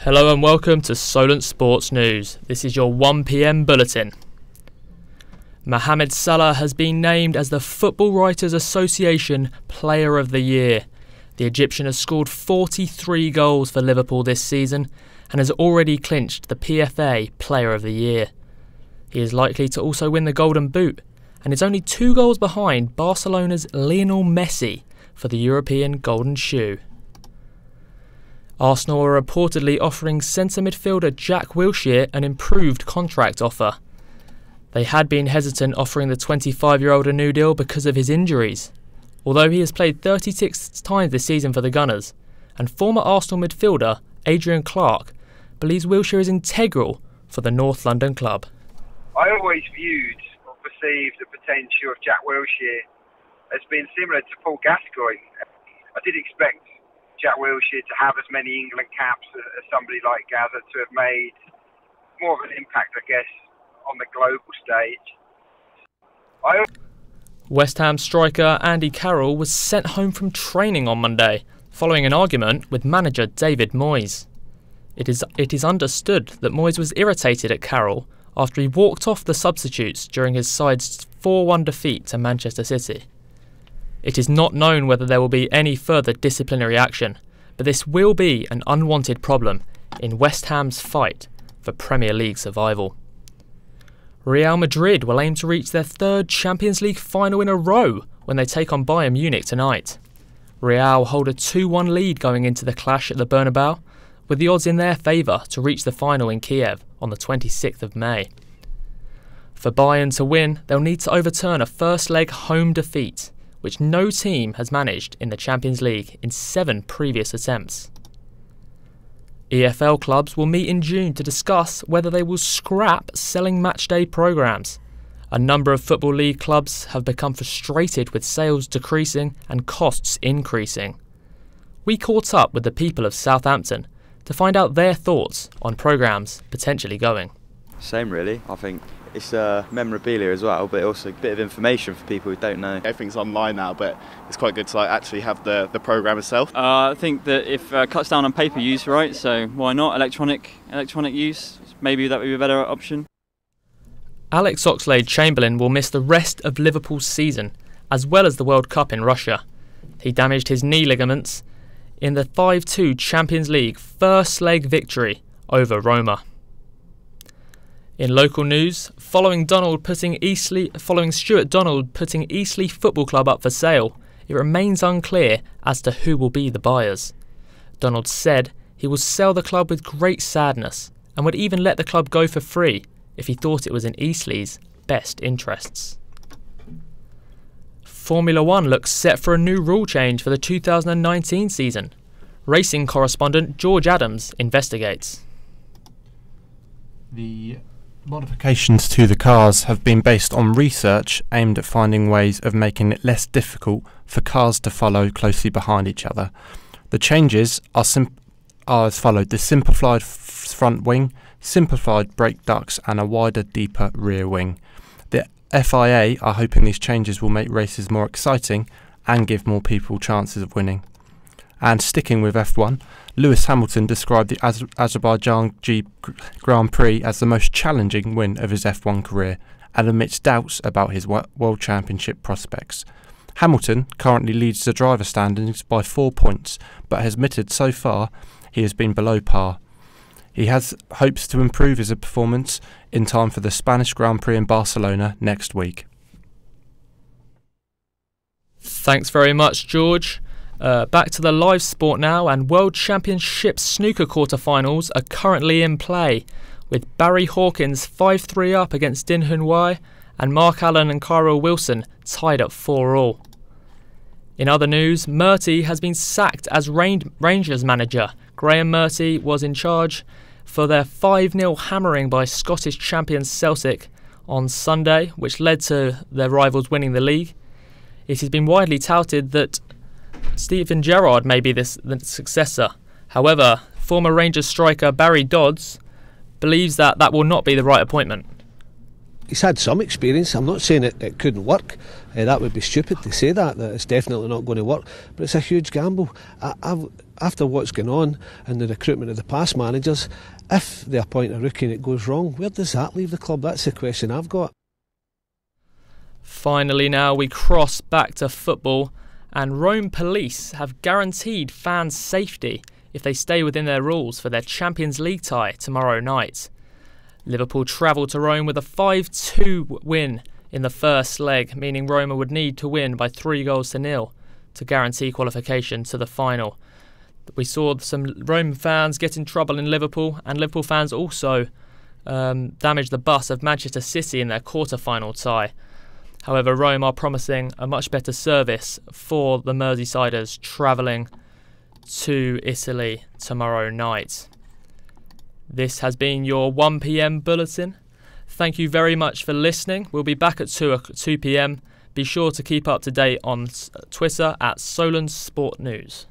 Hello and welcome to Solent Sports News. This is your 1 PM bulletin. Mohamed Salah has been named as the Football Writers Association Player of the Year. The Egyptian has scored 43 goals for Liverpool this season and has already clinched the PFA Player of the Year. He is likely to also win the Golden Boot and is only 2 goals behind Barcelona's Lionel Messi for the European Golden Shoe. Arsenal are reportedly offering centre midfielder Jack Wilshere an improved contract offer. They had been hesitant offering the 25-year-old a new deal because of his injuries. Although he has played 36 times this season for the Gunners, and former Arsenal midfielder Adrian Clarke believes Wilshere is integral for the North London club. I always viewed or perceived the potential of Jack Wilshere as being similar to Paul Gascoigne. I did expect Jack Wilshere to have as many England caps as somebody like Gazza, to have made more of an impact, I guess, on the global stage. West Ham striker Andy Carroll was sent home from training on Monday, following an argument with manager David Moyes. It is understood that Moyes was irritated at Carroll after he walked off the substitutes during his side's 4-1 defeat to Manchester City. It is not known whether there will be any further disciplinary action, but this will be an unwanted problem in West Ham's fight for Premier League survival. Real Madrid will aim to reach their 3rd Champions League final in a row when they take on Bayern Munich tonight. Real hold a 2-1 lead going into the clash at the Bernabeu, with the odds in their favour to reach the final in Kiev on the 26th of May. For Bayern to win, they'll need to overturn a first-leg home defeat, which no team has managed in the Champions League in 7 previous attempts. EFL clubs will meet in June to discuss whether they will scrap selling matchday programmes. A number of Football League clubs have become frustrated with sales decreasing and costs increasing. We caught up with the people of Southampton to find out their thoughts on programmes potentially going. Same really. I think it's memorabilia as well, but also a bit of information for people who don't know. Everything's online now, but it's quite good to actually have the programme itself. I think that if cuts down on paper use, right? So why not electronic use? Maybe that would be a better option. Alex Oxlade-Chamberlain will miss the rest of Liverpool's season, as well as the World Cup in Russia. He damaged his knee ligaments in the 5-2 Champions League first leg victory over Roma. In local news, following Stuart Donald putting Eastleigh Football Club up for sale, it remains unclear as to who will be the buyers. Donald said he will sell the club with great sadness and would even let the club go for free if he thought it was in Eastleigh's best interests. Formula 1 looks set for a new rule change for the 2019 season. Racing correspondent George Adams investigates. The modifications to the cars have been based on research aimed at finding ways of making it less difficult for cars to follow closely behind each other. The changes are as followed: the simplified front wing, simplified brake ducts and a wider, deeper rear wing. The FIA are hoping these changes will make races more exciting and give more people chances of winning. And sticking with F1, Lewis Hamilton described the Azerbaijan Grand Prix as the most challenging win of his F1 career and admits doubts about his World Championship prospects. Hamilton currently leads the driver standings by 4 points, but has admitted so far he has been below par. He has hopes to improve his performance in time for the Spanish Grand Prix in Barcelona next week. Thanks very much, George. Back to the live sport now, and World Championship snooker quarter-finals are currently in play, with Barry Hawkins 5-3 up against Din Hun Wai and Mark Allen and Kyril Wilson tied at 4-all. In other news, Murty has been sacked as Rangers manager. Graham Murty was in charge for their 5-0 hammering by Scottish champions Celtic on Sunday, which led to their rivals winning the league. It has been widely touted that Stephen Gerrard may be the successor. However, former Rangers striker Barry Dodds believes that will not be the right appointment. he's had some experience. I'm not saying it couldn't work. That would be stupid to say that it's definitely not going to work. But it's a huge gamble. After what's going on in the recruitment of the past managers, if they appoint a rookie and it goes wrong, where does that leave the club? That's the question I've got. Finally now we cross back to football, and Rome Police have guaranteed fans safety if they stay within their rules for their Champions League tie tomorrow night. Liverpool travel to Rome with a 5-2 win in the first leg, meaning Roma would need to win by 3-0 to guarantee qualification to the final. We saw some Rome fans get in trouble in Liverpool, and Liverpool fans also damaged the bus of Manchester City in their quarter-final tie. However, Rome are promising a much better service for the Merseysiders travelling to Italy tomorrow night. This has been your 1 p.m. bulletin. Thank you very much for listening. We'll be back at 2 p.m. Be sure to keep up to date on Twitter at Solent Sport News.